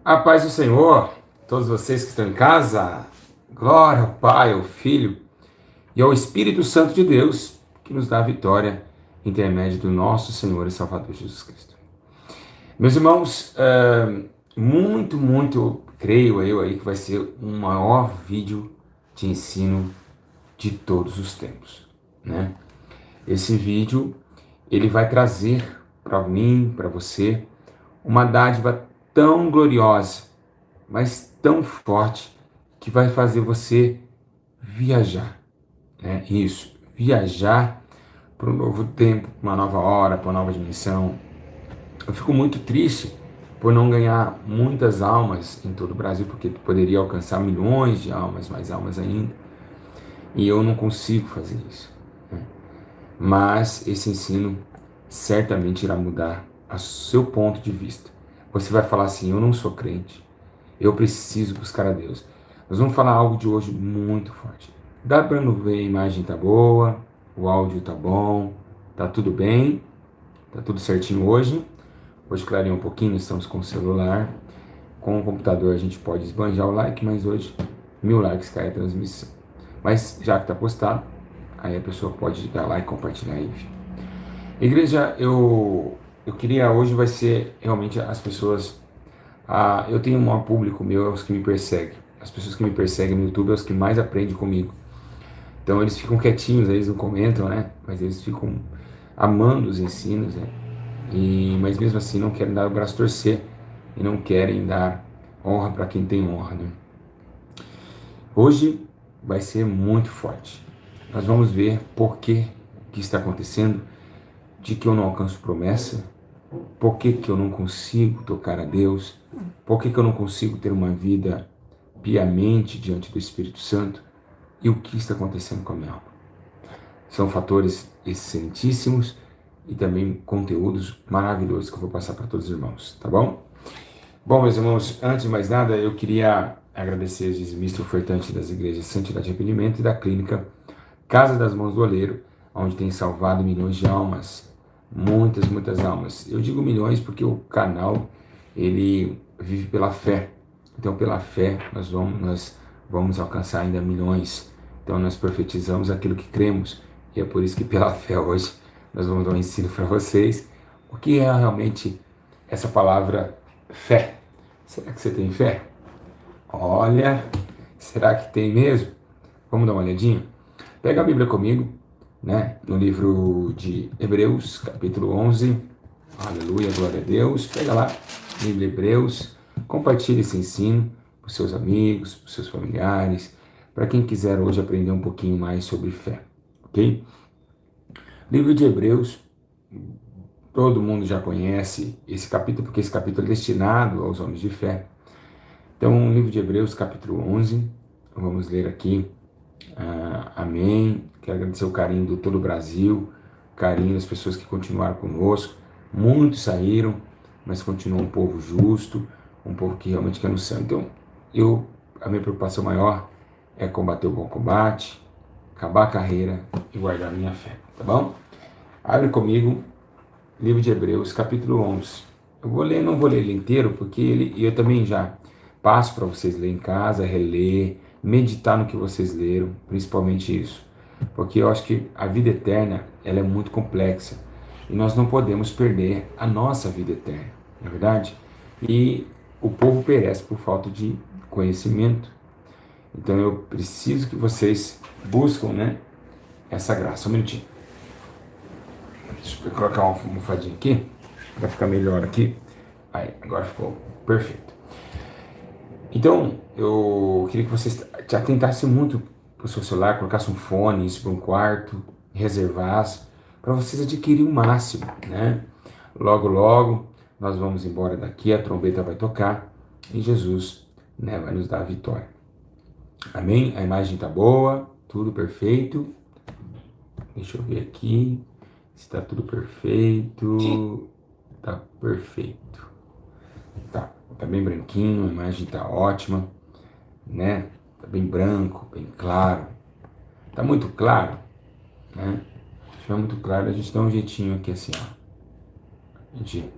A paz do Senhor, todos vocês que estão em casa, glória ao Pai, ao Filho e ao Espírito Santo de Deus, que nos dá a vitória em intermédio do nosso Senhor e Salvador Jesus Cristo. Meus irmãos, creio eu aí que vai ser o maior vídeo de ensino de todos os tempos, né? Esse vídeo, ele vai trazer para mim, para você, uma dádiva tão gloriosa, mas tão forte, que vai fazer você viajar, né? Isso, viajar para um novo tempo, uma nova hora, para uma nova dimensão. Eu fico muito triste por não ganhar muitas almas em todo o Brasil, porque poderia alcançar milhões de almas, mais almas ainda, e eu não consigo fazer isso, né? Mas esse ensino certamente irá mudar o seu ponto de vista. Você vai falar assim: eu não sou crente, eu preciso buscar a Deus. Nós vamos falar algo de hoje muito forte. Dá para não ver, a imagem tá boa, o áudio tá bom, tá tudo bem, tá tudo certinho hoje. Hoje clareou um pouquinho, estamos com o celular. Com o computador a gente pode esbanjar o like, mas hoje 1000 likes cai a transmissão. Mas já que tá postado, aí a pessoa pode dar like, compartilhar aí, enfim. Igreja, eu queria, hoje vai ser realmente as pessoas. Eu tenho um público meu, é os que me perseguem. As pessoas que me perseguem no YouTube é os que mais aprendem comigo. Então eles ficam quietinhos, eles não comentam, né? Mas eles ficam amando os ensinos, né? Mas mesmo assim não querem dar o braço a torcer e não querem dar honra para quem tem honra, né? Hoje vai ser muito forte. Nós vamos ver por que está acontecendo, de que eu não alcanço promessa, por que eu não consigo tocar a Deus, por que eu não consigo ter uma vida piamente diante do Espírito Santo e o que está acontecendo com a minha alma. São fatores excelentíssimos e também conteúdos maravilhosos que eu vou passar para todos os irmãos, tá bom? Bom, meus irmãos, antes de mais nada, eu queria agradecer os dizimistas ofertantes das igrejas Santidade e Arrependimento e da clínica Casa das Mãos do Oleiro, onde tem salvado milhões de almas, muitas almas. Eu digo milhões porque o canal, ele vive pela fé. Então, pela fé, nós vamos alcançar ainda milhões. Então, nós profetizamos aquilo que cremos. E é por isso que, pela fé, hoje, nós vamos dar um ensino para vocês. O que é realmente essa palavra fé? Será que você tem fé? Olha, será que tem mesmo? Vamos dar uma olhadinha? Pega a Bíblia comigo, né? No livro de Hebreus, capítulo 11. Aleluia, glória a Deus. Pega lá, Bíblia Hebreus. Compartilhe esse ensino para os seus amigos, para os seus familiares, para quem quiser hoje aprender um pouquinho mais sobre fé, ok? Livro de Hebreus, todo mundo já conhece esse capítulo, porque esse capítulo é destinado aos homens de fé. Então, livro de Hebreus, capítulo 11, vamos ler aqui. Amém. Quero agradecer o carinho do todo o Brasil, o carinho das pessoas que continuaram conosco. Muitos saíram, mas continua um povo justo, um povo que realmente quer no céu. Então, a minha preocupação maior é combater o bom combate, acabar a carreira e guardar a minha fé, tá bom? Abre comigo, livro de Hebreus, capítulo 11. Eu vou ler, não vou ler ele inteiro, porque eu também já passo para vocês ler em casa, reler, meditar no que vocês leram, principalmente isso. Porque eu acho que a vida eterna, ela é muito complexa. E nós não podemos perder a nossa vida eterna, não é verdade? E o povo perece por falta de conhecimento. Então eu preciso que vocês buscam, né, essa graça. Um minutinho. Deixa eu colocar uma almofadinha aqui, para ficar melhor aqui. Aí, agora ficou perfeito. Então, eu queria que vocês te atentassem muito para o seu celular, colocassem um fone, isso para um quarto, reservassem, para vocês adquirirem o máximo, né? Logo, logo, nós vamos embora daqui, a trombeta vai tocar e Jesus, né, vai nos dar a vitória. Amém? A imagem tá boa, tudo perfeito. Deixa eu ver aqui se tá tudo perfeito. Tá perfeito. Tá bem branquinho, a imagem tá ótima, né? Tá bem branco, bem claro. Tá muito claro, né? Se estiver muito claro, a gente dá um jeitinho aqui assim, ó. A gente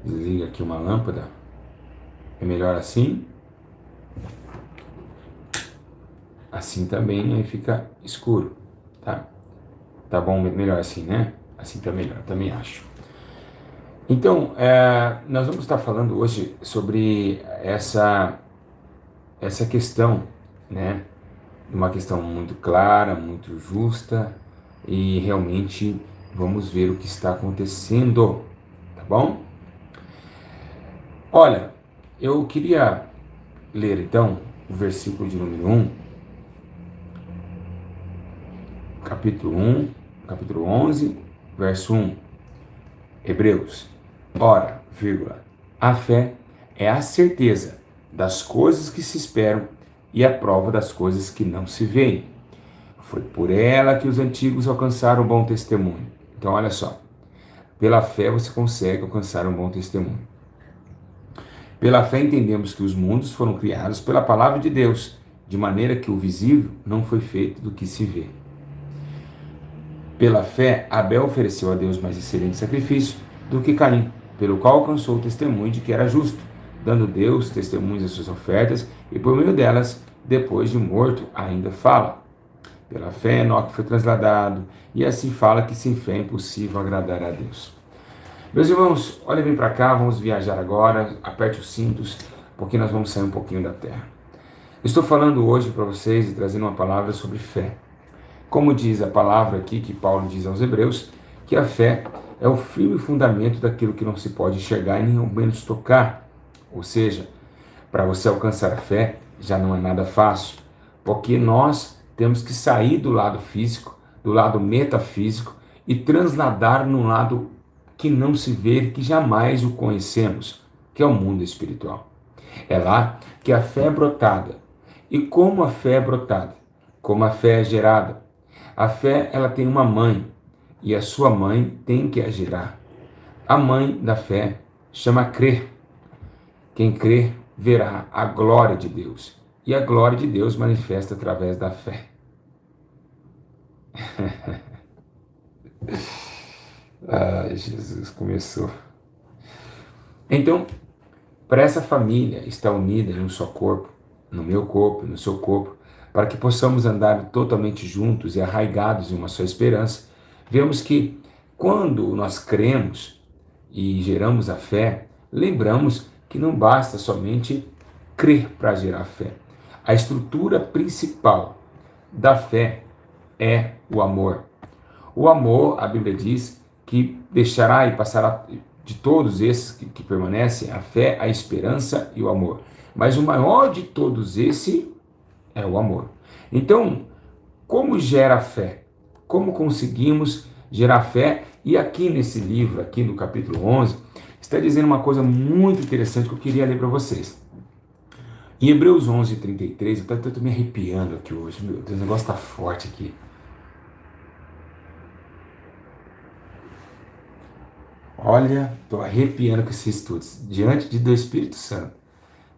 desliga aqui uma lâmpada. É melhor assim? Assim também aí fica escuro, tá? Tá bom, melhor assim, né? Assim tá melhor, também acho. Então, nós vamos estar falando hoje sobre essa questão, né? Uma questão muito clara, muito justa e realmente vamos ver o que está acontecendo, tá bom? Olha, eu queria ler então o versículo de número capítulo 1, capítulo 11, verso 1. Hebreus. Ora, vírgula, a fé é a certeza das coisas que se esperam e a prova das coisas que não se veem. Foi por ela que os antigos alcançaram um bom testemunho. Então, olha só. Pela fé você consegue alcançar um bom testemunho. Pela fé entendemos que os mundos foram criados pela palavra de Deus, de maneira que o visível não foi feito do que se vê. Pela fé, Abel ofereceu a Deus mais excelente sacrifício do que Caim, pelo qual alcançou o testemunho de que era justo, dando Deus testemunho das suas ofertas, e por meio delas, depois de morto, ainda fala. Pela fé, Enoque foi trasladado, e assim fala que sem fé é impossível agradar a Deus. Meus irmãos, olhem bem para cá, vamos viajar agora, aperte os cintos, porque nós vamos sair um pouquinho da terra. Estou falando hoje para vocês e trazendo uma palavra sobre fé. Como diz a palavra aqui que Paulo diz aos Hebreus, que a fé é o firme fundamento daquilo que não se pode enxergar e nem ao menos tocar. Ou seja, para você alcançar a fé já não é nada fácil, porque nós temos que sair do lado físico, do lado metafísico e transladar no lado que não se vê, que jamais o conhecemos, que é o mundo espiritual. É lá que a fé é brotada. E como a fé é brotada? Como a fé é gerada? A fé, ela tem uma mãe, e a sua mãe tem que a gerar. A mãe da fé chama crer. Quem crer verá a glória de Deus. E a glória de Deus manifesta através da fé. Ai, Jesus, começou. Então, para essa família estar unida em um só corpo, no meu corpo, no seu corpo, para que possamos andar totalmente juntos e arraigados em uma só esperança, vemos que quando nós cremos e geramos a fé, lembramos que não basta somente crer para gerar fé. A estrutura principal da fé é o amor. O amor, a Bíblia diz, que deixará e passará de todos esses que permanecem, a fé, a esperança e o amor. Mas o maior de todos esses é o amor. Então, como gera fé? Como conseguimos gerar fé? E aqui nesse livro, aqui no capítulo 11, está dizendo uma coisa muito interessante que eu queria ler para vocês. Em Hebreus 11, 33, eu estou me arrepiando aqui hoje, meu Deus, o negócio está forte aqui. Olha, estou arrepiando com esses estudos, diante do Espírito Santo.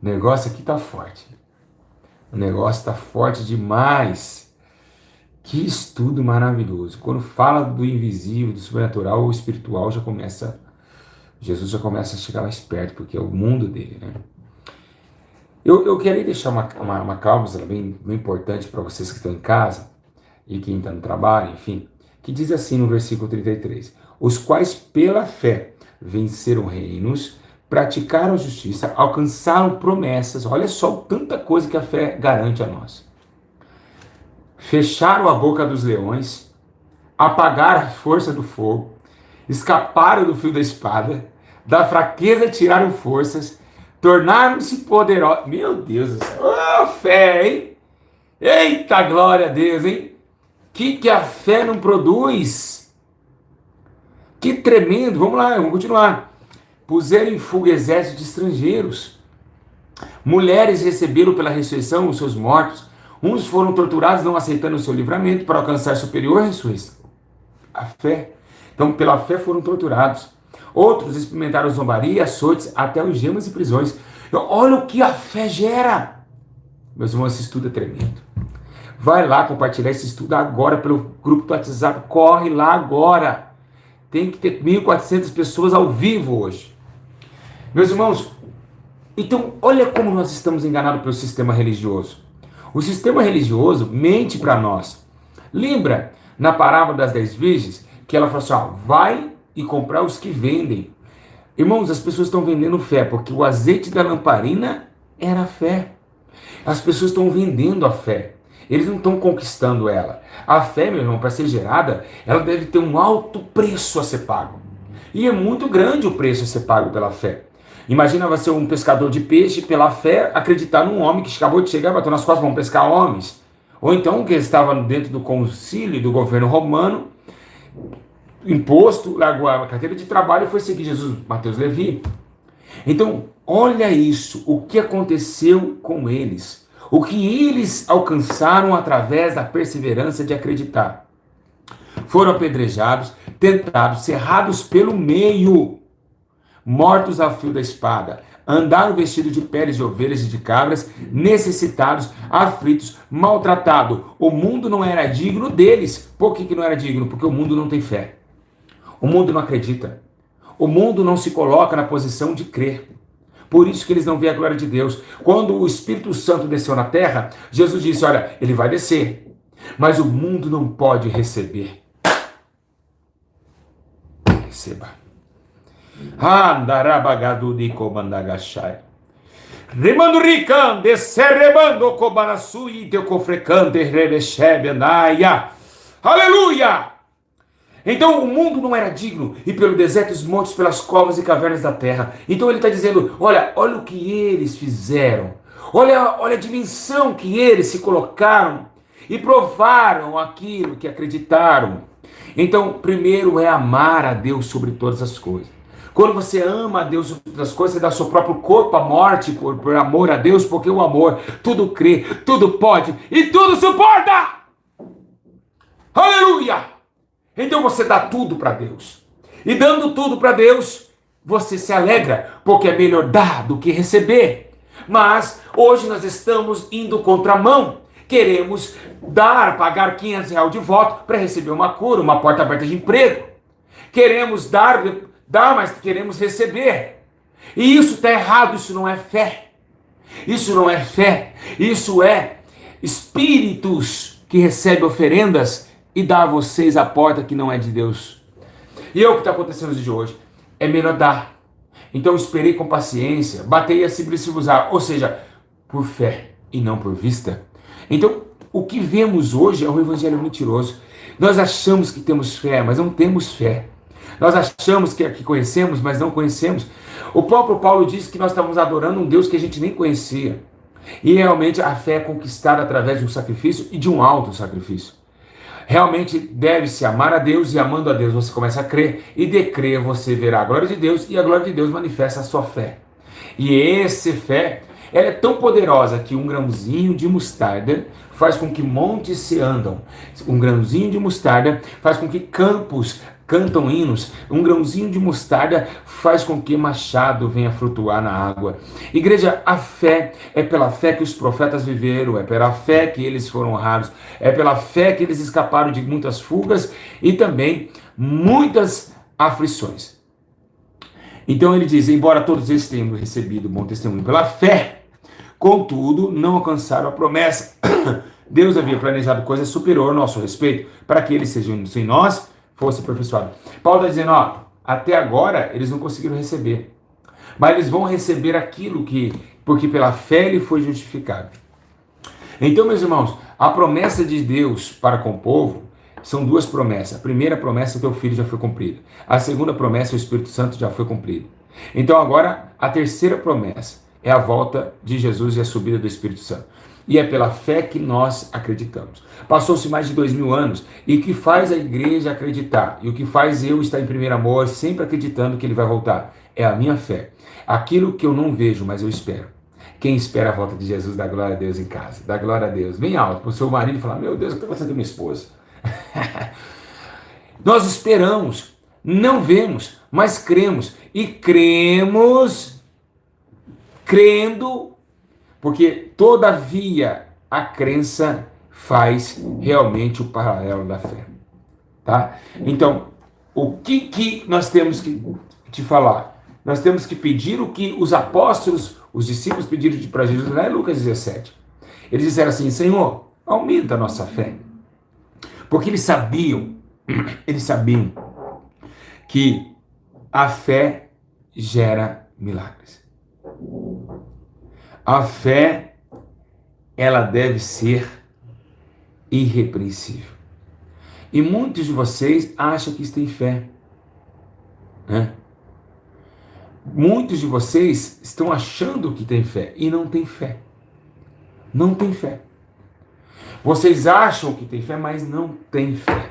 O negócio aqui está forte. O negócio está forte demais. Que estudo maravilhoso. Quando fala do invisível, do sobrenatural, o espiritual já começa, Jesus já começa a chegar mais perto, porque é o mundo dele, né? Eu queria deixar uma cláusula bem importante para vocês que estão em casa e quem está no trabalho, enfim, que diz assim no versículo 33, os quais pela fé venceram reinos, praticaram a justiça, alcançaram promessas, olha só tanta coisa que a fé garante a nós. Fecharam a boca dos leões, apagaram a força do fogo, escaparam do fio da espada, da fraqueza tiraram forças, tornaram-se poderosos. Meu Deus do céu, oh, fé, hein? Eita glória a Deus, hein? Que a fé não produz? Que tremendo, vamos lá, vamos continuar. Puseram em fuga exércitos de estrangeiros. Mulheres receberam pela ressurreição os seus mortos. Uns foram torturados não aceitando o seu livramento para alcançar superior ressurreição. A fé. Então, pela fé foram torturados. Outros experimentaram zombaria, açoites, até algemas e prisões. Então, olha o que a fé gera. Meus irmãos, esse estudo é tremendo. Vai lá compartilhar esse estudo agora pelo grupo do WhatsApp. Corre lá agora. Tem que ter 1.400 pessoas ao vivo hoje. Meus irmãos, Então, olha como nós estamos enganados pelo sistema religioso. O sistema religioso mente para nós. Lembra na parábola das 10 virgens que ela falou assim: ó, vai e comprar os que vendem. Irmãos, as pessoas estão vendendo fé, porque o azeite da lamparina era a fé. As pessoas estão vendendo a fé. Eles não estão conquistando ela. A fé, meu irmão, para ser gerada, ela deve ter um alto preço a ser pago. E é muito grande o preço a ser pago pela fé. Imagina você um pescador de peixe, pela fé, acreditar num homem que acabou de chegar, bateu nas costas, vão pescar homens. Ou então que estava dentro do concílio do governo romano, imposto, largou a carteira de trabalho e foi seguir Jesus, Mateus Levi. Então, olha isso, o que aconteceu com eles. O que eles alcançaram através da perseverança de acreditar. Foram apedrejados, tentados, cerrados pelo meio, mortos a fio da espada, andaram vestidos de peles de ovelhas e de cabras, necessitados, aflitos, maltratados. O mundo não era digno deles. Por que não era digno? Porque o mundo não tem fé. O mundo não acredita. O mundo não se coloca na posição de crer. Por isso que eles não veem a glória de Deus. Quando o Espírito Santo desceu na terra, Jesus disse, olha, ele vai descer, mas o mundo não pode receber. Receba. Andarabagadu de comandagachai. Remando ricande, serrebando cobanasui, teu cofrecante, revechebe, andaia. Aleluia! Então o mundo não era digno, e pelo deserto, os montes, pelas covas e cavernas da terra. Então ele está dizendo, olha o que eles fizeram. Olha a dimensão que eles se colocaram e provaram aquilo que acreditaram. Então, primeiro é amar a Deus sobre todas as coisas. Quando você ama a Deus sobre todas as coisas, você dá seu próprio corpo à morte por amor a Deus, porque o amor tudo crê, tudo pode e tudo suporta. Aleluia! Então você dá tudo para Deus. E dando tudo para Deus, você se alegra, porque é melhor dar do que receber. Mas hoje nós estamos indo contramão. Queremos pagar R$500 de voto para receber uma cura, uma porta aberta de emprego. Queremos dar, mas queremos receber. E isso está errado, isso não é fé. Isso não é fé, isso é espíritos que recebem oferendas e dá a vocês a porta que não é de Deus. E é o que está acontecendo nos dias de hoje. É melhor dar. Então esperei com paciência, batei a se usar, ou seja, por fé e não por vista. Então, o que vemos hoje é um evangelho mentiroso. Nós achamos que temos fé, mas não temos fé. Nós achamos que conhecemos, mas não conhecemos. O próprio Paulo disse que nós estávamos adorando um Deus que a gente nem conhecia. E realmente a fé é conquistada através de um sacrifício e de um alto sacrifício. Realmente deve-se amar a Deus, e amando a Deus você começa a crer, e de crer você verá a glória de Deus, e a glória de Deus manifesta a sua fé. E essa fé, ela é tão poderosa que um grãozinho de mostarda faz com que montes se andam. Um grãozinho de mostarda faz com que campos cantam hinos. Um grãozinho de mostarda faz com que machado venha flutuar na água. Igreja, a fé é pela fé que os profetas viveram, é pela fé que eles foram honrados, é pela fé que eles escaparam de muitas fugas e também muitas aflições. Então ele diz, embora todos eles tenham recebido bom testemunho pela fé, contudo não alcançaram a promessa. Deus havia planejado coisa superior ao nosso respeito, para que eles sejam sem nós, fosse aperfeiçoado. Paulo está dizendo, até agora eles não conseguiram receber, mas eles vão receber aquilo porque pela fé ele foi justificado. Então, meus irmãos, a promessa de Deus para com o povo são duas promessas. A primeira promessa é que o Filho já foi cumprido. A segunda promessa, o Espírito Santo já foi cumprido. Então agora, a terceira promessa é a volta de Jesus e a subida do Espírito Santo. E é pela fé que nós acreditamos. Passou-se mais de 2000 anos, e o que faz a igreja acreditar, e o que faz eu estar em primeiro amor, sempre acreditando que ele vai voltar, é a minha fé. Aquilo que eu não vejo, mas eu espero. Quem espera a volta de Jesus, dá glória a Deus em casa. Dá glória a Deus. Bem alto para o seu marido falar, meu Deus, o que está acontecendo com minha esposa? Nós esperamos, não vemos, mas cremos. E cremos crendo, porque todavia a crença faz realmente o paralelo da fé. Tá? Então, o que nós temos que te falar? Nós temos que pedir o que os apóstolos, os discípulos pediram para Jesus, lá em Lucas 17. Eles disseram assim: Senhor, aumenta a nossa fé. Porque eles sabiam que a fé gera milagres. A fé, ela deve ser irrepreensível. E muitos de vocês acham que têm fé, né? Muitos de vocês estão achando que têm fé e não têm fé. Não tem fé. Vocês acham que tem fé, mas não tem fé.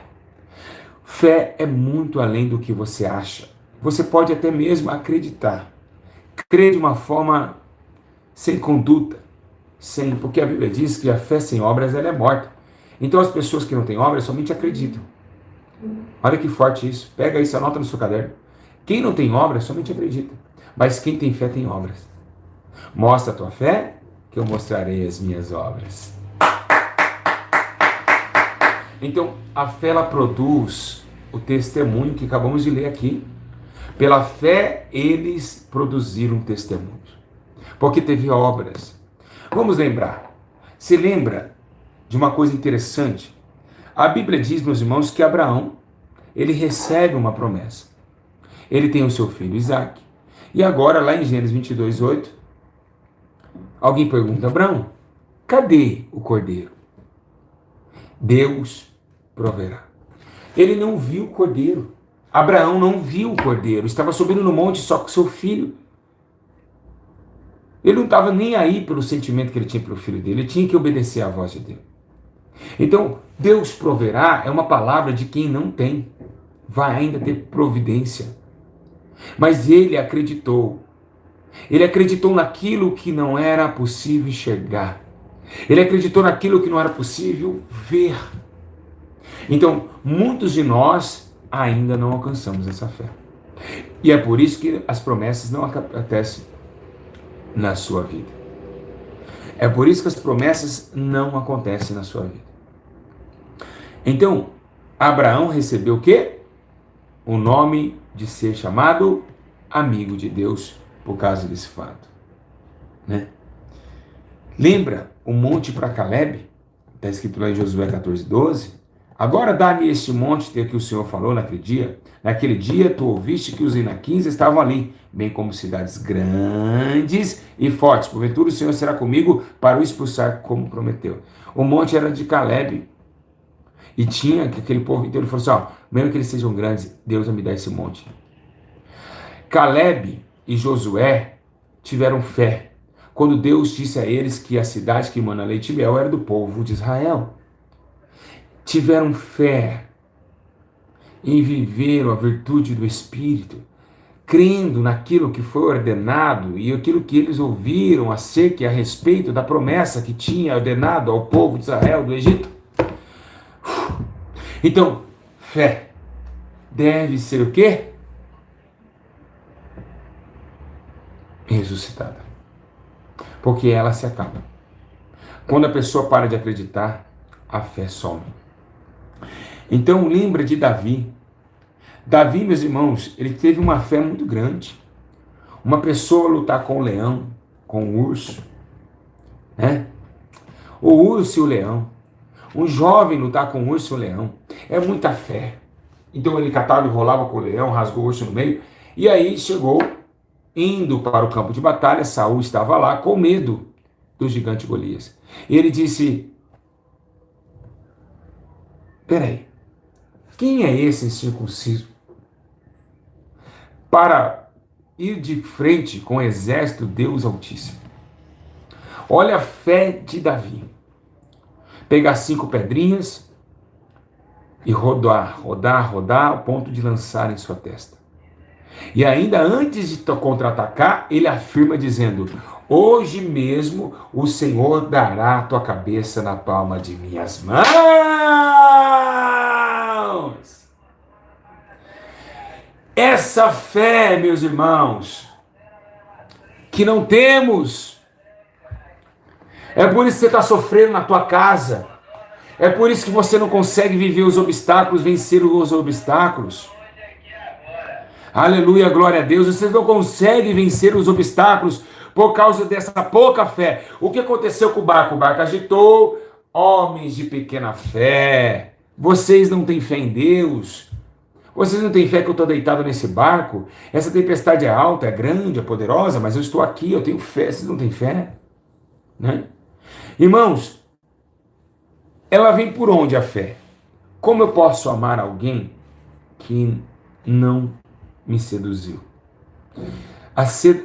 Fé é muito além do que você acha. Você pode até mesmo acreditar. Crer de uma forma sem conduta, porque a Bíblia diz que a fé sem obras ela é morta. Então as pessoas que não têm obras somente acreditam. Olha que forte isso. Pega isso, anota no seu caderno. Quem não tem obras somente acredita. Mas quem tem fé tem obras. Mostra a tua fé, que eu mostrarei as minhas obras. Então, a fé ela produz o testemunho que acabamos de ler aqui. Pela fé, eles produziram testemunho. Porque teve obras. Vamos lembrar. Se lembra de uma coisa interessante? A Bíblia diz, meus irmãos, que Abraão, ele recebe uma promessa. Ele tem o seu filho Isaque. E agora, lá em Gênesis 22:8, alguém pergunta: Abraão, cadê o cordeiro? Deus proverá. Ele não viu o cordeiro. Abraão não viu o cordeiro. Estava subindo no monte só com seu filho. Ele não estava nem aí pelo sentimento que ele tinha pelo filho dele. Ele tinha que obedecer à voz de Deus. Então, Deus proverá é uma palavra de quem não tem. Vai ainda ter providência. Mas ele acreditou. Ele acreditou naquilo que não era possível enxergar. Ele acreditou naquilo que não era possível ver. Então, muitos de nós ainda não alcançamos essa fé. E é por isso que as promessas não acontecem na sua vida. É por isso que as promessas não acontecem na sua vida. Então, Abraão recebeu o quê? O nome de ser chamado amigo de Deus por causa desse fato, né? Lembra o monte para Caleb? Está escrito lá em Josué 14:12. Agora dá-me este monte que o Senhor falou naquele dia. Naquele dia tu ouviste que os inaquins estavam ali, bem como cidades grandes e fortes. Porventura o Senhor será comigo para o expulsar como prometeu. O monte era de Caleb. E tinha aquele povo inteiro, ele falou assim, mesmo que eles sejam grandes, Deus vai me dar esse monte. Caleb e Josué tiveram fé quando Deus disse a eles que a cidade que emana leite e mel era do povo de Israel. Tiveram fé em viver a virtude do Espírito, crendo naquilo que foi ordenado e aquilo que eles ouviram acerca e a respeito da promessa que tinha ordenado ao povo de Israel do Egito. Então, fé deve ser o quê? Ressuscitada. Porque ela se acaba. Quando a pessoa para de acreditar, a fé some. Então, lembra de Davi. Davi, meus irmãos, ele teve uma fé muito grande. Uma pessoa lutar com o leão, com o urso, né? O urso e o leão. Um jovem lutar com o urso e o leão. É muita fé. Então ele catava e rolava com o leão, rasgou o urso no meio. E aí chegou, indo para o campo de batalha, Saul estava lá com medo do gigante Golias. E ele disse, peraí, quem é esse incircunciso para ir de frente com o exército Deus Altíssimo? Olha a fé de Davi. Pegar 5 pedrinhas e rodar, ao ponto de lançar em sua testa. E ainda antes de contra-atacar, ele afirma dizendo, hoje mesmo o Senhor dará a tua cabeça na palma de minhas mãos. Essa fé, meus irmãos, que não temos. É por isso que você está sofrendo na tua casa. É por isso que você não consegue viver os obstáculos, vencer os obstáculos. Aleluia, glória a Deus. Você não consegue vencer os obstáculos Por causa dessa pouca fé. O que aconteceu com o barco? O barco agitou. Homens de pequena fé. Vocês não têm fé em Deus. Vocês não têm fé que eu estou deitado nesse barco? Essa tempestade é alta, é grande, é poderosa, mas eu estou aqui, eu tenho fé. Vocês não têm fé? Né? Irmãos, ela vem por onde a fé? Como eu posso amar alguém que não me seduziu?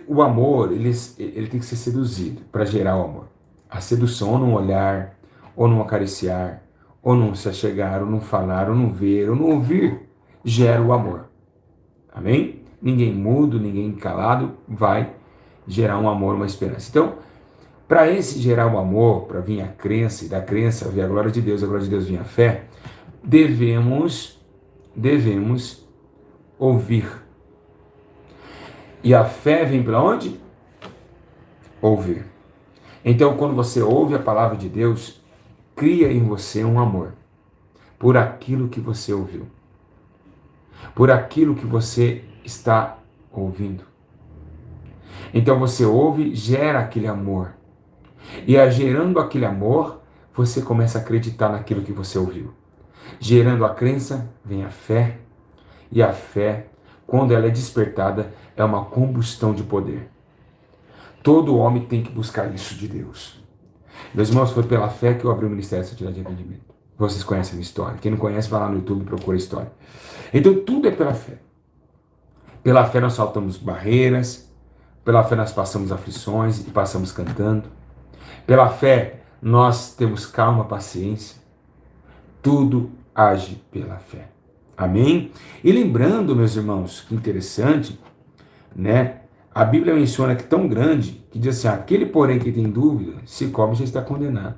O amor, ele tem que ser seduzido para gerar o amor. A sedução, ou num olhar, ou num acariciar, ou num se achegar, ou num falar, ou num ver, ou num ouvir, gera o amor. Amém? Ninguém mudo, ninguém calado vai gerar um amor, uma esperança. Então, para esse gerar o amor, para vir a crença, e da crença vir a glória de Deus vir a fé, devemos ouvir. E a fé vem para onde? Ouvir. Então, quando você ouve a palavra de Deus, cria em você um amor por aquilo que você ouviu, por aquilo que você está ouvindo. Então você ouve, gera aquele amor. E gerando aquele amor, você começa a acreditar naquilo que você ouviu. Gerando a crença, vem a fé. E a fé, quando ela é despertada, é uma combustão de poder. Todo homem tem que buscar isso de Deus. Meus irmãos, foi pela fé que eu abri o Ministério da Santidade de Arrependimento. Vocês conhecem a minha história. Quem não conhece, vai lá no YouTube e procura a história. Então tudo é pela fé. Pela fé nós saltamos barreiras. Pela fé nós passamos aflições e passamos cantando. Pela fé nós temos calma, paciência. Tudo age pela fé. Amém? E lembrando, meus irmãos, que interessante, né? A Bíblia menciona que tão grande, que diz assim, aquele porém que tem dúvida, se come já está condenado.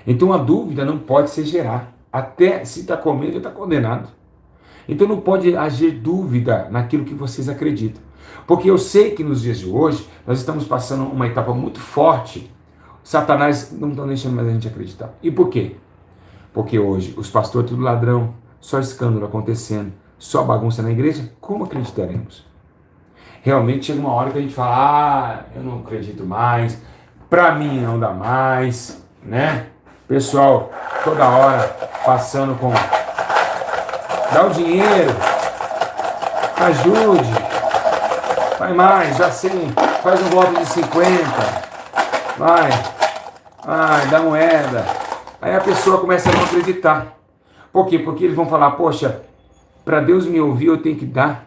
Então a dúvida não pode se gerar. Até se está comendo, já está condenado. Então não pode agir dúvida naquilo que vocês acreditam. Porque eu sei que nos dias de hoje, nós estamos passando uma etapa muito forte. Satanás não está deixando mais a gente acreditar. E por quê? Porque hoje os pastores tudo ladrão, só escândalo acontecendo, só bagunça na igreja, como acreditaremos? Realmente chega uma hora que a gente fala, eu não acredito mais, pra mim não dá mais, né? Pessoal, toda hora passando com, dá o dinheiro, ajude, vai mais, já sei, faz um voto de 50, vai, dá moeda. Aí a pessoa começa a não acreditar. Por quê? Porque eles vão falar, poxa, para Deus me ouvir eu tenho que dar.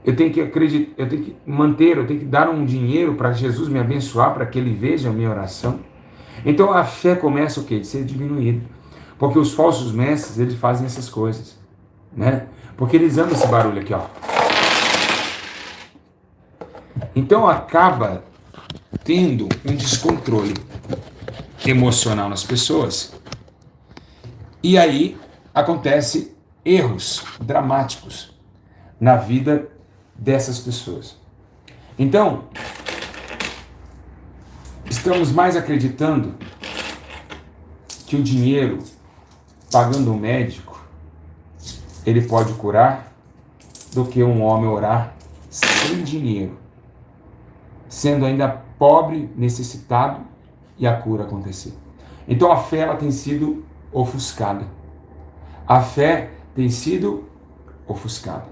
Eu tenho que acreditar, eu tenho que manter, eu tenho que dar um dinheiro para Jesus me abençoar, para que Ele veja a minha oração. Então a fé começa o quê? De ser diminuída. Porque os falsos mestres, eles fazem essas coisas, né? Porque eles amam esse barulho aqui, ó. Então acaba tendo um descontrole emocional nas pessoas. E aí acontece erros dramáticos na vida dessas pessoas. Então, estamos mais acreditando que o dinheiro, pagando um médico, ele pode curar, do que um homem orar sem dinheiro, sendo ainda pobre, necessitado, e a cura acontecer. Então a fé ela tem sido ofuscada. A fé tem sido ofuscada.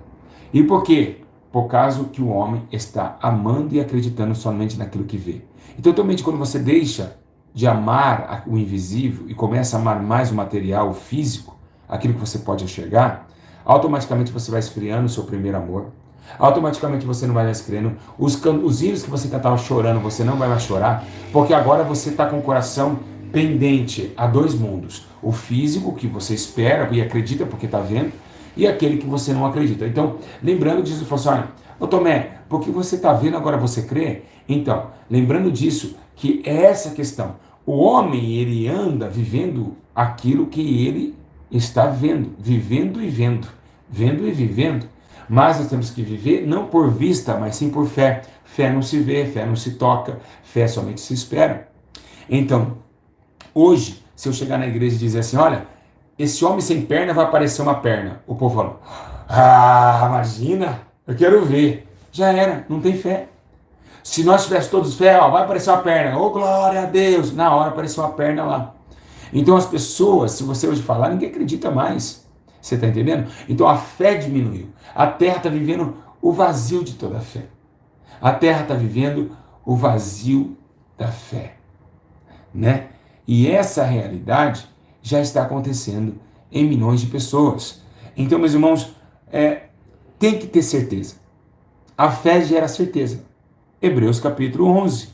E por quê? Por causa que o homem está amando e acreditando somente naquilo que vê. Então, totalmente quando você deixa de amar o invisível e começa a amar mais o material, o físico, aquilo que você pode enxergar, automaticamente você vai esfriando o seu primeiro amor. Automaticamente você não vai mais crendo. Os hinos que você cantava chorando, você não vai mais chorar, porque agora você está com o coração pendente a dois mundos. O físico, que você espera e acredita porque está vendo, e aquele que você não acredita. Então, lembrando disso, ele falou assim, olha, ô Tomé, porque você está vendo, agora você crê? Então, lembrando disso, que é essa questão. O homem, ele anda vivendo aquilo que ele está vendo, vivendo e vendo, vendo e vivendo. Mas nós temos que viver não por vista, mas sim por fé. Fé não se vê, fé não se toca, fé somente se espera. Então, hoje, se eu chegar na igreja e dizer assim, olha, esse homem sem perna vai aparecer uma perna. O povo fala, imagina, eu quero ver. Já era, não tem fé. Se nós tivéssemos todos fé, ó, vai aparecer uma perna. Oh, glória a Deus! Na hora apareceu uma perna lá. Então as pessoas, se você hoje falar, ninguém acredita mais. Você está entendendo? Então a fé diminuiu. A terra está vivendo o vazio de toda a fé. A terra está vivendo o vazio da fé, né? E essa realidade já está acontecendo em milhões de pessoas. Então, meus irmãos, tem que ter certeza. A fé gera certeza. Hebreus capítulo 11.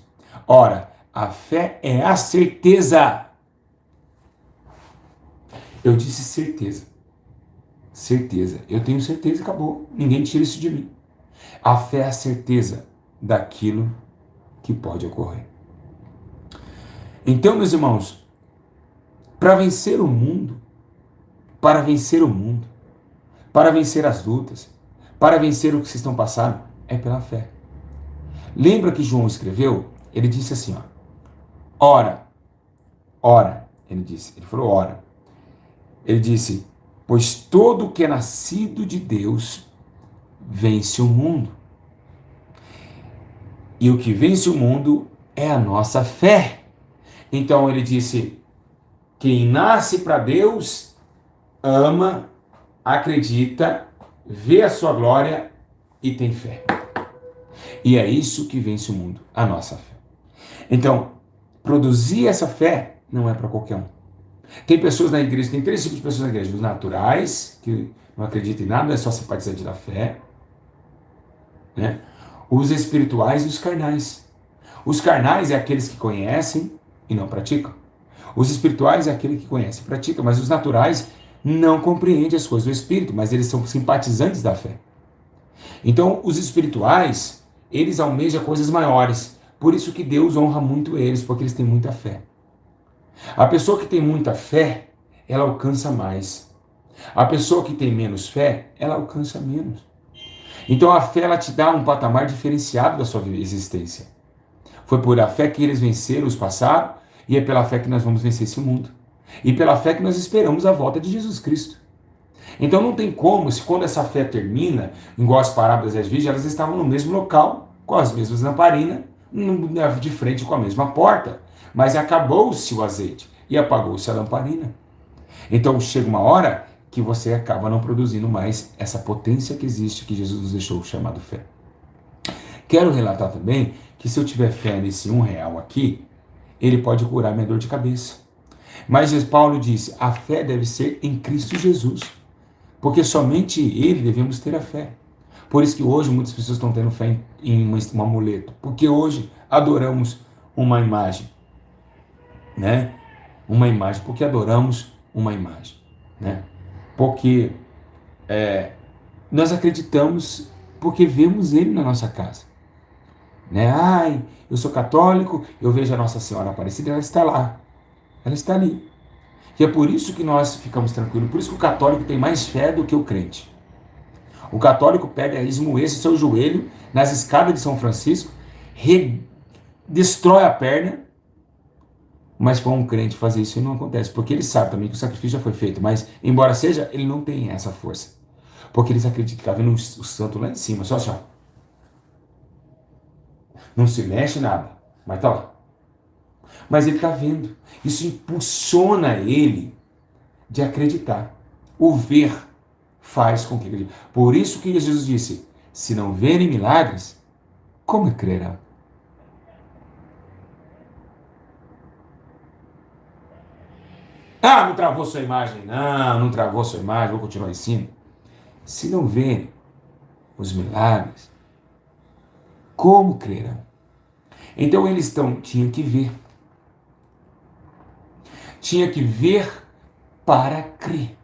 Ora, a fé é a certeza. Eu disse certeza. Certeza. Eu tenho certeza e acabou. Ninguém tira isso de mim. A fé é a certeza daquilo que pode ocorrer. Então, meus irmãos, para vencer o mundo, para vencer o mundo, para vencer as lutas, para vencer o que vocês estão passando, é pela fé. Lembra que João escreveu? Ele disse assim, ó, ora, ele falou ora. Ele disse, pois todo o que é nascido de Deus vence o mundo. E o que vence o mundo é a nossa fé. Então ele disse, quem nasce para Deus, ama, acredita, vê a sua glória e tem fé. E é isso que vence o mundo, a nossa fé. Então, produzir essa fé não é para qualquer um. Tem pessoas na igreja, tem 3 tipos de pessoas na igreja. Os naturais, que não acreditam em nada, é só simpatizante da fé, né? Os espirituais e os carnais. Os carnais é aqueles que conhecem e não praticam. Os espirituais é aquele que conhece e pratica, mas os naturais não compreendem as coisas do espírito, mas eles são simpatizantes da fé. Então, os espirituais, eles almejam coisas maiores. Por isso que Deus honra muito eles, porque eles têm muita fé. A pessoa que tem muita fé, ela alcança mais. A pessoa que tem menos fé, ela alcança menos. Então a fé, ela te dá um patamar diferenciado da sua existência. Foi por a fé que eles venceram os passados, e é pela fé que nós vamos vencer esse mundo. E pela fé que nós esperamos a volta de Jesus Cristo. Então não tem como, se quando essa fé termina, igual as parábolas das virgens, elas estavam no mesmo local, com as mesmas lamparinas, de frente com a mesma porta. Mas acabou-se o azeite e apagou-se a lamparina. Então chega uma hora que você acaba não produzindo mais essa potência que existe, que Jesus nos deixou, chamado fé. Quero relatar também que se eu tiver fé nesse R$1 aqui, ele pode curar minha dor de cabeça. Mas Paulo disse, a fé deve ser em Cristo Jesus, porque somente ele devemos ter a fé. Por isso que hoje muitas pessoas estão tendo fé em um amuleto, porque hoje adoramos uma imagem, né? Uma imagem, porque adoramos uma imagem, né? Porque nós acreditamos porque vemos ele na nossa casa, né? Ai, eu sou católico, eu vejo a Nossa Senhora Aparecida, ela está lá, ela está ali. E é por isso que nós ficamos tranquilos, por isso que o católico tem mais fé do que o crente. O católico pega, esmoeça o seu joelho nas escadas de São Francisco, destrói a perna, mas para um crente fazer isso não acontece, porque ele sabe também que o sacrifício já foi feito, mas embora seja, ele não tem essa força. Porque eles acreditam que está vendo o santo lá em cima, só assim, ó. Não se mexe nada, mas está lá. Mas ele está vendo. Isso impulsiona ele de acreditar. O ver faz com que acredite. Por isso que Jesus disse, se não verem milagres, como crerão? Ah, não travou sua imagem. Não travou sua imagem, vou continuar em cima. Se não verem os milagres, como crerão? Então eles tinham que ver. Tinha que ver para crer.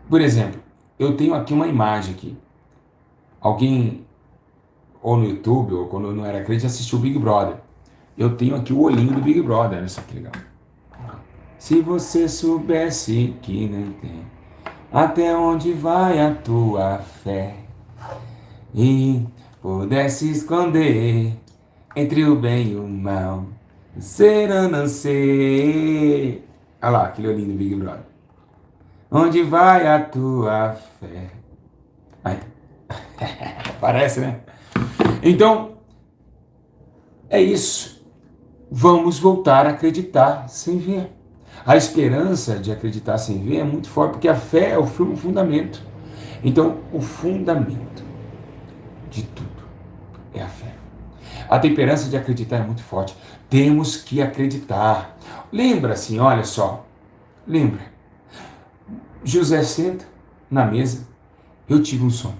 Por exemplo, eu tenho aqui uma imagem aqui. Alguém, ou no YouTube, ou quando eu não era crente, assistiu o Big Brother. Eu tenho aqui o olhinho do Big Brother, olha só que legal. Se você soubesse que nem tem, até onde vai a tua fé, e pudesse esconder entre o bem e o mal, ser ou não ser. Olha lá, aquele olhinho do Big Brother. Onde vai a tua fé? Aí. Parece, né? Então, é isso. Vamos voltar a acreditar sem ver. A esperança de acreditar sem ver é muito forte, porque a fé é o fundamento. Então, o fundamento de tudo é a fé. A temperança de acreditar é muito forte. Temos que acreditar. Lembra assim, olha só. Lembra. José senta na mesa. Eu tive um sonho.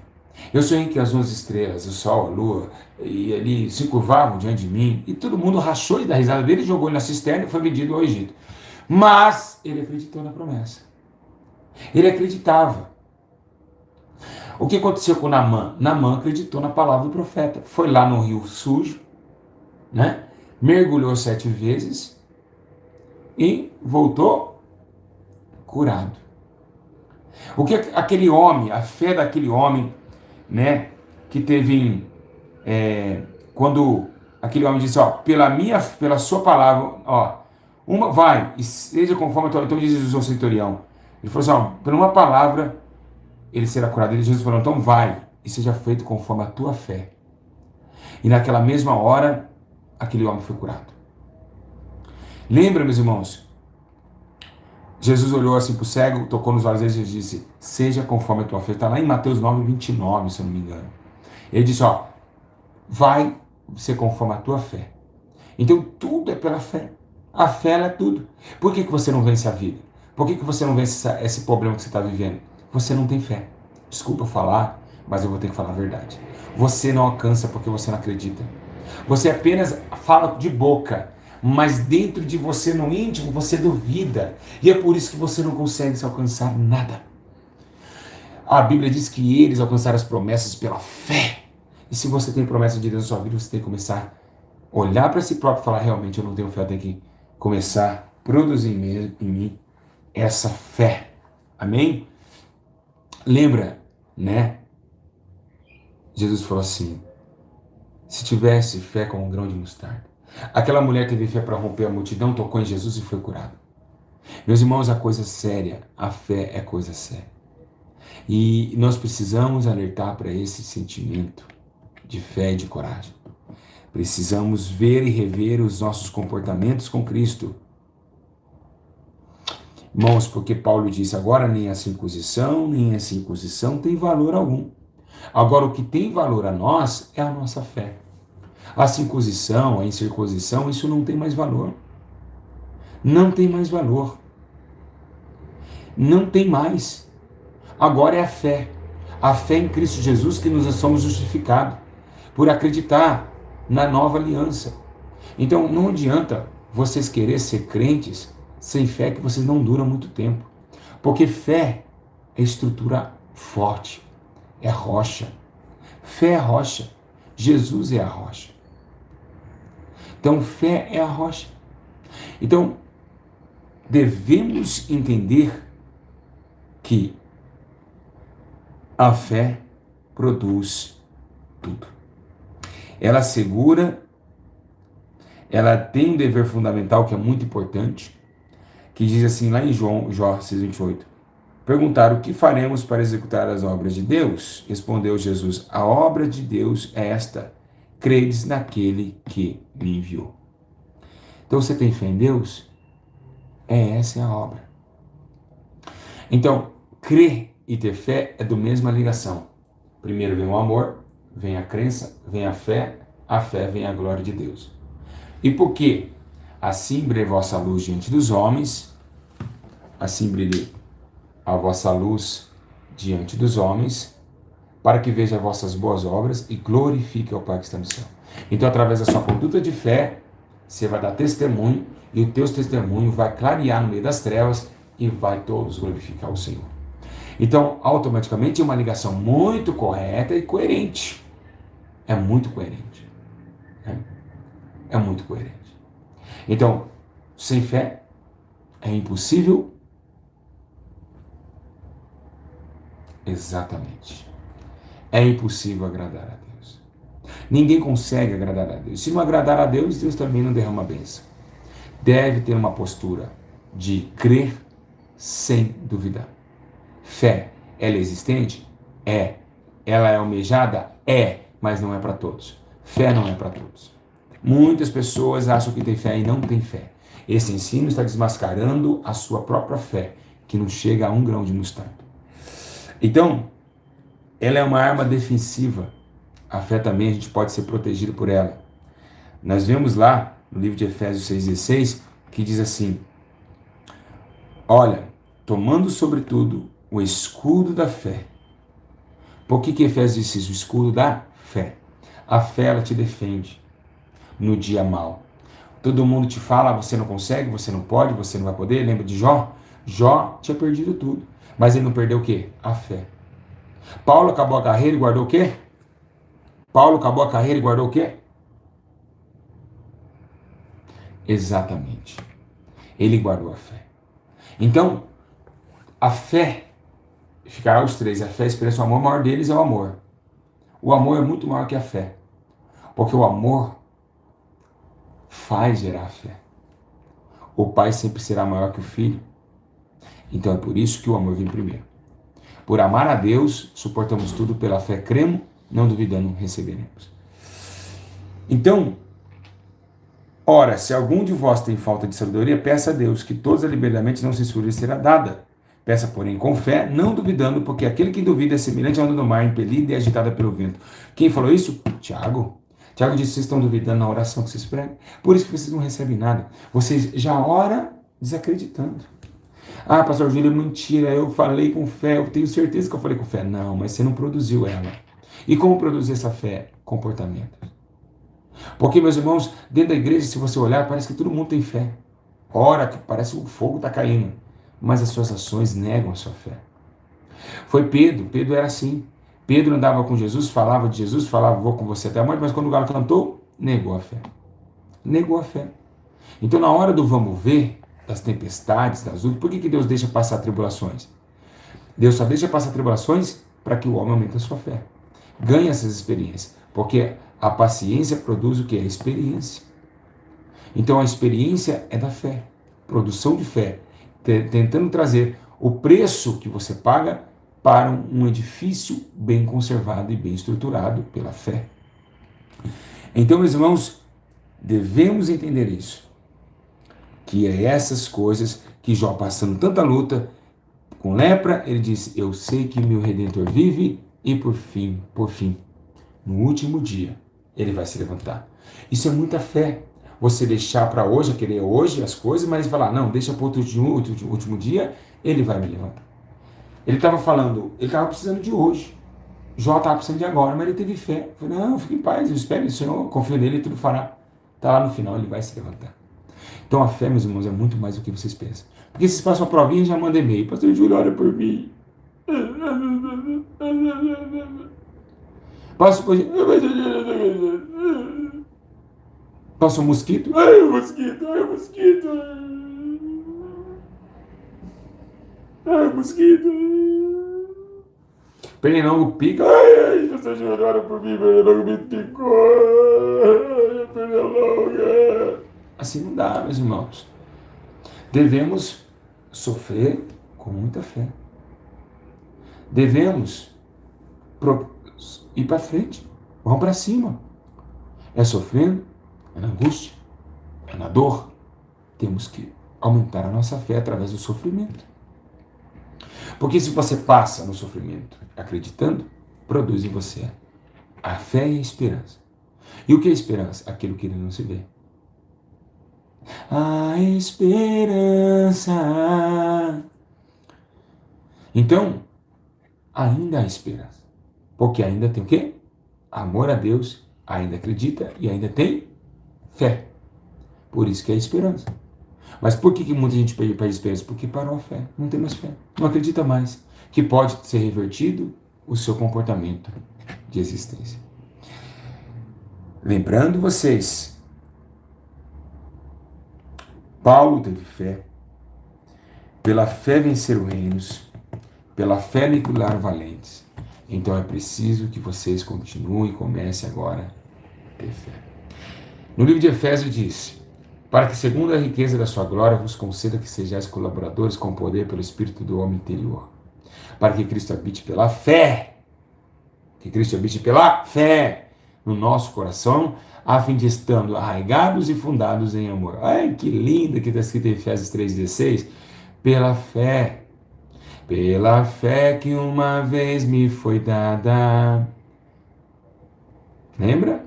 Eu sonhei que as 11 estrelas, o sol, a lua, e ali se curvavam diante de mim. E todo mundo rachou da risada dele, jogou ele na cisterna e foi vendido ao Egito. Mas ele acreditou na promessa. Ele acreditava. O que aconteceu com Naamã? Naamã acreditou na palavra do profeta. Foi lá no rio sujo, né? Mergulhou 7 vezes e voltou curado. O que aquele homem, a fé daquele homem, né? Que teve, quando aquele homem disse, ó, pela sua palavra, ó, vai e seja conforme a tua. Então diz Jesus ao centurião. Ele falou assim, ó, por uma palavra ele será curado. E Jesus falou, então vai e seja feito conforme a tua fé. E naquela mesma hora, aquele homem foi curado. Lembra, meus irmãos? Jesus olhou assim para o cego, tocou nos olhos dele e disse, seja conforme a tua fé. Está lá em Mateus 9:29, se eu não me engano. Ele disse, ó, vai ser conforme a tua fé. Então tudo é pela fé. A fé ela é tudo. Por que você não vence a vida? Por que você não vence esse problema que você está vivendo? Você não tem fé. Desculpa falar, mas eu vou ter que falar a verdade. Você não alcança porque você não acredita. Você apenas fala de boca, mas dentro de você, no íntimo, você duvida. E é por isso que você não consegue se alcançar nada. A Bíblia diz que eles alcançaram as promessas pela fé. E se você tem promessa de Deus na sua vida, você tem que começar a olhar para si próprio e falar, realmente eu não tenho fé, eu tenho que começar a produzir em mim essa fé. Amém? Lembra, né? Jesus falou assim, se tivesse fé como um grão de mostarda. Aquela mulher teve fé para romper a multidão, tocou em Jesus e foi curada. Meus irmãos, a coisa séria, a fé é coisa séria. E nós precisamos alertar para esse sentimento de fé e de coragem. Precisamos ver e rever os nossos comportamentos com Cristo. Irmãos, porque Paulo disse, agora nem a circuncisão, nem a circuncisão tem valor algum. Agora o que tem valor a nós é a nossa fé. A circuncisão, a incircuncisão, isso não tem mais valor. Não tem mais valor. Não tem mais. Agora é a fé. A fé em Cristo Jesus que nós somos justificados por acreditar na nova aliança. Então não adianta vocês querer ser crentes sem fé, que vocês não duram muito tempo. Porque fé é estrutura forte, é rocha. Fé é rocha. Jesus é a rocha. Então fé é a rocha. Então devemos entender que a fé produz tudo. Ela segura, ela tem um dever fundamental que é muito importante, que diz assim lá em Jó 6:28. Perguntaram, o que faremos para executar as obras de Deus? Respondeu Jesus, a obra de Deus é esta, credes naquele que me enviou. Então você tem fé em Deus? Essa é a obra. Então, crer e ter fé é da mesma ligação. Primeiro vem o amor, vem a crença, vem a fé vem a glória de Deus. E por quê? Assim brilhe a vossa luz diante dos homens, assim brilhe a vossa luz diante dos homens, para que veja as vossas boas obras e glorifique ao Pai que está no céu. Então, através da sua conduta de fé, você vai dar testemunho, e o teu testemunho vai clarear no meio das trevas e vai todos glorificar o Senhor. Então, automaticamente, é uma ligação muito correta e coerente. É muito coerente. É muito coerente. Então, sem fé, é impossível. Exatamente. É impossível agradar a Deus. Ninguém consegue agradar a Deus. Se não agradar a Deus, Deus também não derrama a bênção. Deve ter uma postura de crer sem duvidar. Fé, ela é existente? É. Ela é almejada? É, mas não é para todos. Fé não é para todos. Muitas pessoas acham que tem fé e não tem fé. Esse ensino está desmascarando a sua própria fé, que não chega a 1 grão de mostarda. Então, ela é uma arma defensiva. A fé também, a gente pode ser protegido por ela. Nós vemos lá, no livro de Efésios 6,16, que diz assim: olha, tomando sobretudo o escudo da fé. Por que Efésios diz isso? O escudo da fé. A fé, ela te defende no dia mau. Todo mundo te fala, você não consegue, você não pode, você não vai poder. Lembra de Jó? Jó tinha perdido tudo. Mas ele não perdeu o quê? A fé. Paulo acabou a carreira e guardou o quê? Paulo acabou a carreira e guardou o quê? Exatamente. Ele guardou a fé. Então, a fé, ficará os três, a fé, a esperança e o amor, o maior deles é o amor. O amor é muito maior que a fé. Porque o amor faz gerar a fé. O pai sempre será maior que o filho. Então é por isso que o amor vem primeiro. Por amar a Deus, suportamos tudo, pela fé cremos, não duvidando receberemos. Então, ora, se algum de vós tem falta de sabedoria, peça a Deus, que todos deliberadamente não censure e será dada. Peça, porém, com fé, não duvidando, porque aquele que duvida é semelhante à onda do mar, impelida e agitada pelo vento. Quem falou isso? Tiago. Tiago disse: vocês estão duvidando na oração que vocês pregam, por isso que vocês não recebem nada. Vocês já oram desacreditando. Ah, pastor Júlio, mentira, eu falei com fé, eu tenho certeza que eu falei com fé. Não, mas você não produziu ela. E como produzir essa fé? Comportamento. Porque, meus irmãos, dentro da igreja, se você olhar, parece que todo mundo tem fé. Ora, que parece que o fogo está caindo. Mas as suas ações negam a sua fé. Foi Pedro. Pedro era assim. Pedro andava com Jesus, falava de Jesus, falava, vou com você até a morte, mas quando o galo cantou, negou a fé. Negou a fé. Então, na hora do vamos ver, das tempestades, das lutas, por que Deus deixa passar tribulações? Deus só deixa passar tribulações para que o homem aumente a sua fé. Ganhe essas experiências. Porque a paciência produz o que? A experiência. Então, a experiência é da fé. Produção de fé. Tentando trazer o preço que você paga para um edifício bem conservado e bem estruturado pela fé. Então, meus irmãos, devemos entender isso. Que é essas coisas que Jó, passando tanta luta com lepra, ele disse: eu sei que meu Redentor vive e por fim, no último dia, ele vai se levantar. Isso é muita fé. Você deixar para hoje, querer hoje as coisas, mas falar, não, deixa para outro último dia, ele vai me levantar. Ele estava falando, ele estava precisando de hoje. Jó estava precisando de agora, mas ele teve fé. Falei, não, fique em paz, eu espero no Senhor, confio nele e tudo fará. Está lá no final, ele vai se levantar. Então a fé, meus irmãos, é muito mais do que vocês pensam. Porque vocês passam uma provinha e já mandam e-mail. Pastor Júlio, ora por mim. Passa um mosquito. Ai, o mosquito, ai, o mosquito. Ai, o mosquito. Pernilongo pica. Ai, pastor Júlio, ora por mim, pernilongo me picou. Ai, pernilongo. Assim não dá, meus irmãos. Devemos sofrer com muita fé. Devemos ir para frente. Vamos para cima. É sofrendo, é na angústia, é na dor. Temos que aumentar a nossa fé através do sofrimento. Porque se você passa no sofrimento acreditando, produz em você a fé e a esperança. E o que é esperança? Aquilo que não se vê. A esperança. Então, ainda há esperança. Porque ainda tem o quê? Amor a Deus, ainda acredita e ainda tem fé. Por isso que é esperança. Mas por que muita gente perde esperança? Porque parou a fé, não tem mais fé, não acredita mais que pode ser revertido o seu comportamento de existência. Lembrando vocês, Paulo teve fé, pela fé venceram reinos, pela fé aniquilaram valentes. Então é preciso que vocês continuem e comecem agora a ter fé. No livro de Efésios diz, para que segundo a riqueza da sua glória vos conceda que sejais colaboradores com o poder pelo Espírito do homem interior, para que Cristo habite pela fé, que Cristo habite pela fé no nosso coração, a fim de estando arraigados e fundados em amor. Ai, que linda que está escrito em Efésios 3,16. Pela fé que uma vez me foi dada. Lembra?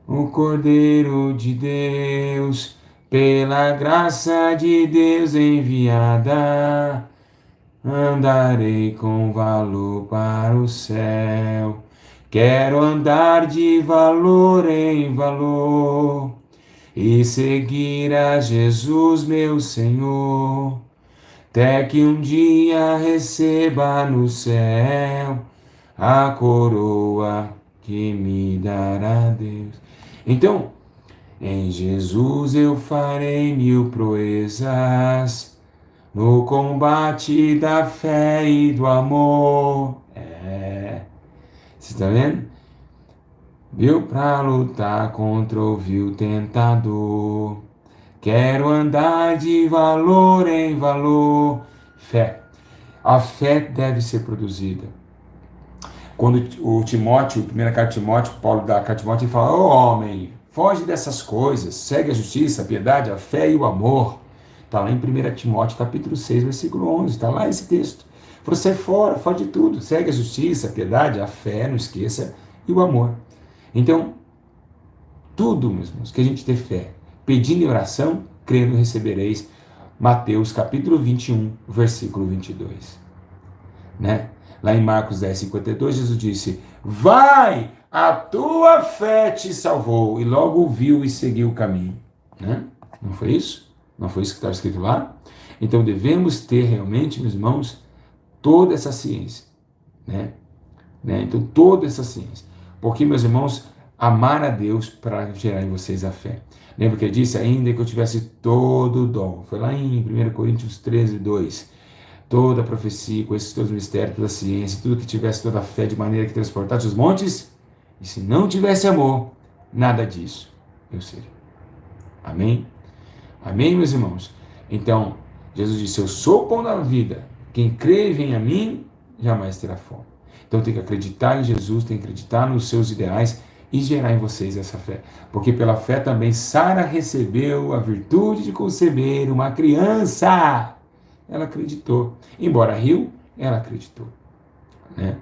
O Cordeiro de Deus, pela graça de Deus enviada, andarei com valor para o céu. Quero andar de valor em valor e seguir a Jesus, meu Senhor, até que um dia receba no céu a coroa que me dará Deus. Então, em Jesus eu farei mil proezas no combate da fé e do amor. Você está vendo? Viu? Para lutar contra o vil tentador. Quero andar de valor em valor. Fé. A fé deve ser produzida. Quando o Timóteo, a primeira carta de Timóteo, Paulo dá a carta de Timóteo, ele fala: ô homem, foge dessas coisas, segue a justiça, a piedade, a fé e o amor. Está lá em 1 Timóteo, capítulo 6, versículo 11, está lá esse texto. Você fora, foge de tudo, segue a justiça, a piedade, a fé, não esqueça, e o amor. Então, tudo, meus irmãos, que a gente ter fé, pedindo em oração, crendo recebereis. Mateus capítulo 21, versículo 22. Né? Lá em Marcos 10, 52, Jesus disse: vai, a tua fé te salvou. E logo viu e seguiu o caminho. Né? Não foi isso? Não foi isso que estava escrito lá? Então devemos ter realmente, meus irmãos, toda essa ciência. Né? Então toda essa ciência. Porque, meus irmãos, amar a Deus para gerar em vocês a fé. Lembra que ele disse: ainda que eu tivesse todo o dom. Foi lá em 1 Coríntios 13, 2. Toda a profecia, com esses todos os mistérios, toda a ciência, tudo que tivesse toda a fé de maneira que transportasse os montes, e se não tivesse amor, nada disso eu seria. Amém? Amém, meus irmãos? Então, Jesus disse: eu sou o pão da vida. Quem crê e vem a mim, jamais terá fome. Então tem que acreditar em Jesus, tem que acreditar nos seus ideais e gerar em vocês essa fé. Porque pela fé também Sara recebeu a virtude de conceber uma criança. Ela acreditou. Embora riu, ela acreditou. Né?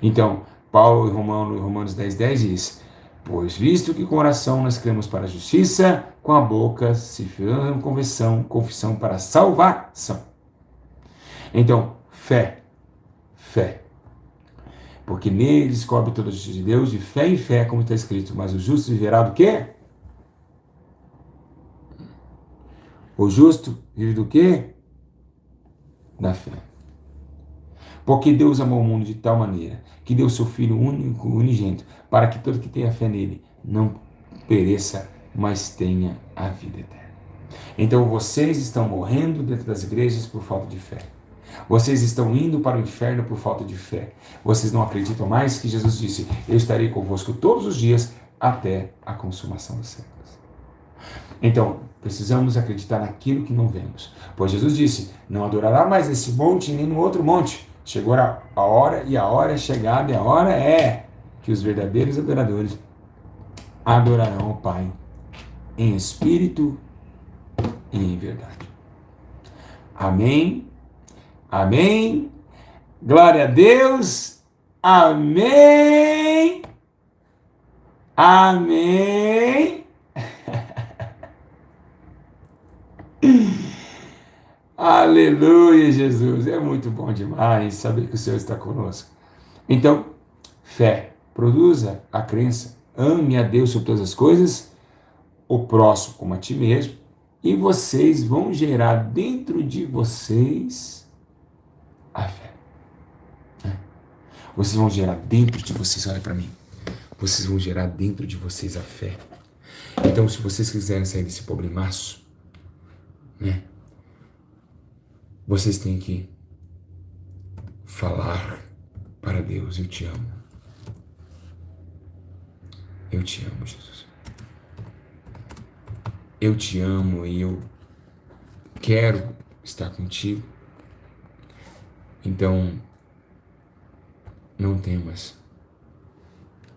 Então, Paulo em Romanos 10:10 diz: pois visto que com oração nós cremos para a justiça, com a boca se firma confissão para a salvação. Então, fé. Porque nele descobre toda a justiça de Deus, de fé em fé, como está escrito. Mas o justo viverá do quê? O justo vive do quê? Da fé. Porque Deus amou o mundo de tal maneira que deu seu Filho único, unigênito, para que todo que tenha fé nele não pereça, mas tenha a vida eterna. Então vocês estão morrendo dentro das igrejas por falta de fé. Vocês estão indo para o inferno por falta de fé. Vocês não acreditam mais que Jesus disse: eu estarei convosco todos os dias até a consumação dos séculos. Então, precisamos acreditar naquilo que não vemos. Pois Jesus disse: não adorará mais nesse monte nem no outro monte. Chegou a hora, e a hora é chegada, e a hora é que os verdadeiros adoradores adorarão o Pai em espírito e em verdade. Amém? Amém? Glória a Deus! Amém! Amém! Aleluia, Jesus! É muito bom demais saber que o Senhor está conosco. Então, fé. Produza a crença. Ame a Deus sobre todas as coisas, o próximo como a ti mesmo, e vocês vão gerar dentro de vocês a fé. Vocês vão gerar dentro de vocês, olha para mim, vocês vão gerar dentro de vocês a fé. Então, se vocês quiserem sair desse problemaço, né, vocês têm que falar para Deus: eu te amo. Eu te amo, Jesus. Eu te amo e eu quero estar contigo. Então, não temas.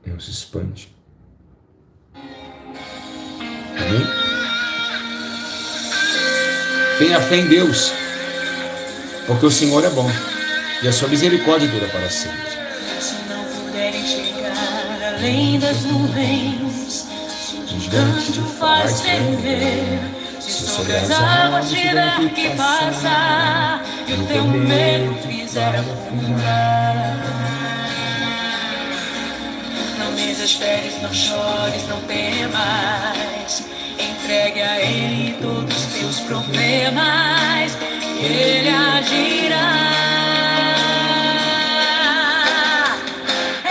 Deus expande. Amém? Tenha fé em Deus, porque o Senhor é bom e a sua misericórdia dura para sempre. Se não puderem chegar além das nuvens, se o gigante te faz tremer, se sobre as águas tiver que passar e o teu medo fizer afundar. Não desesperes, não chores, não temas, entregue a Ele todos os teus problemas, Ele agirá.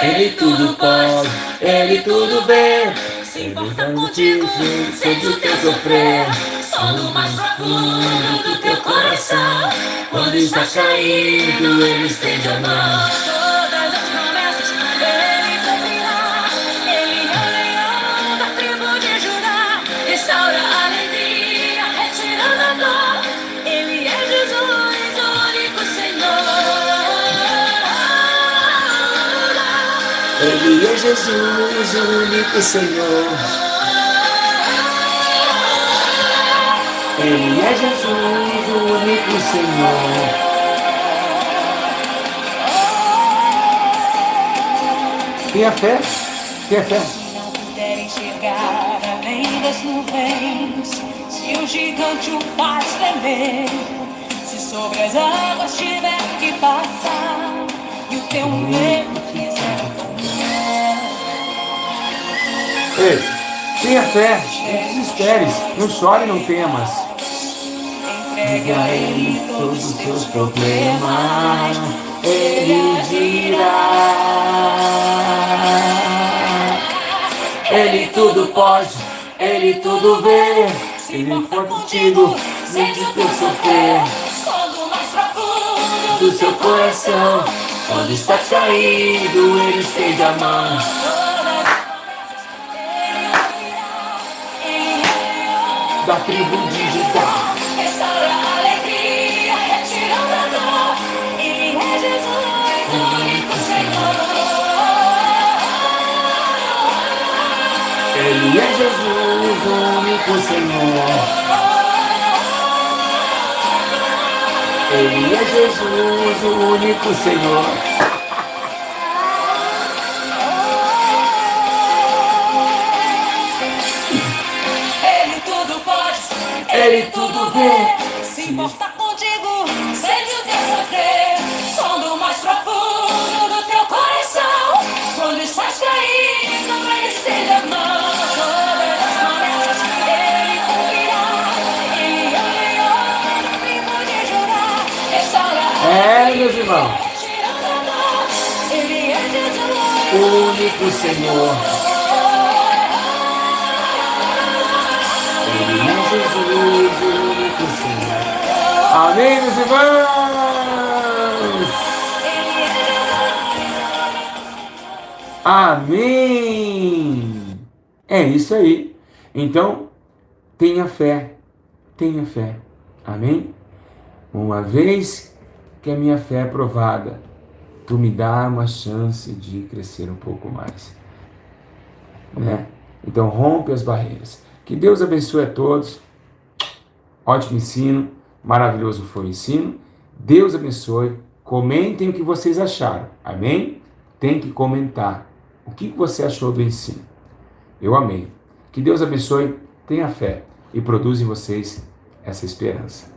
Ele tudo pode, Ele tudo vê, se importa contigo, sente o teu sofrer, só no mais profundo do teu coração, quando está caído, Ele estende a mão. Todas as promessas, Ele cumprirá, Ele é o leão da tribo de Judá, restaura a alegria, retirando a dor, Ele é Jesus, o único Senhor. Ele é Jesus, o único Senhor. Ele é Jesus, o único Senhor. Tenha fé, tenha fé. Se não puderem chegar além das nuvens, se o gigante o faz tremer, se sobre as águas tiver que passar e o teu medo fizer afundar. Ei, tenha fé, não desesperes, não chore, não temas. Entregue a Ele todos os teus problemas, Ele dirá. Ele tudo pode, Ele tudo vê. se importa contigo, sente o teu sofrer, quando mais profundo Do seu coração, quando está caído, Ele estende a mão. Da tribo de Judá. restaura a alegria, retirando a dor, Ele é Jesus, o único Senhor. Ele é Jesus, o único Senhor. Ele é Jesus, o único Senhor. Ele tudo pode, Ele tudo vê. se importa contigo, sente o teu sofrer, som do mais profundo do teu coração, quando estás caído, Ele estende a mão. Todas as promessas Ele cumprirá, Ele é o leão da tribo de Judá, restaura Meus irmãos, retirando a dor, Ele é Jesus, o único Senhor. Ele é Jesus, o único Senhor. Amém, meus irmãos. Amém. É isso aí. Então, tenha fé. Tenha fé. Amém? Uma vez que a minha fé é provada, tu me dá uma chance de crescer um pouco mais. Né? Então, rompe as barreiras. Que Deus abençoe a todos. Ótimo ensino. Maravilhoso foi o ensino. Deus abençoe. Comentem o que vocês acharam. Amém? Tem que comentar. O que você achou do ensino? Eu amei. Que Deus abençoe. Tenha fé. E produza em vocês essa esperança.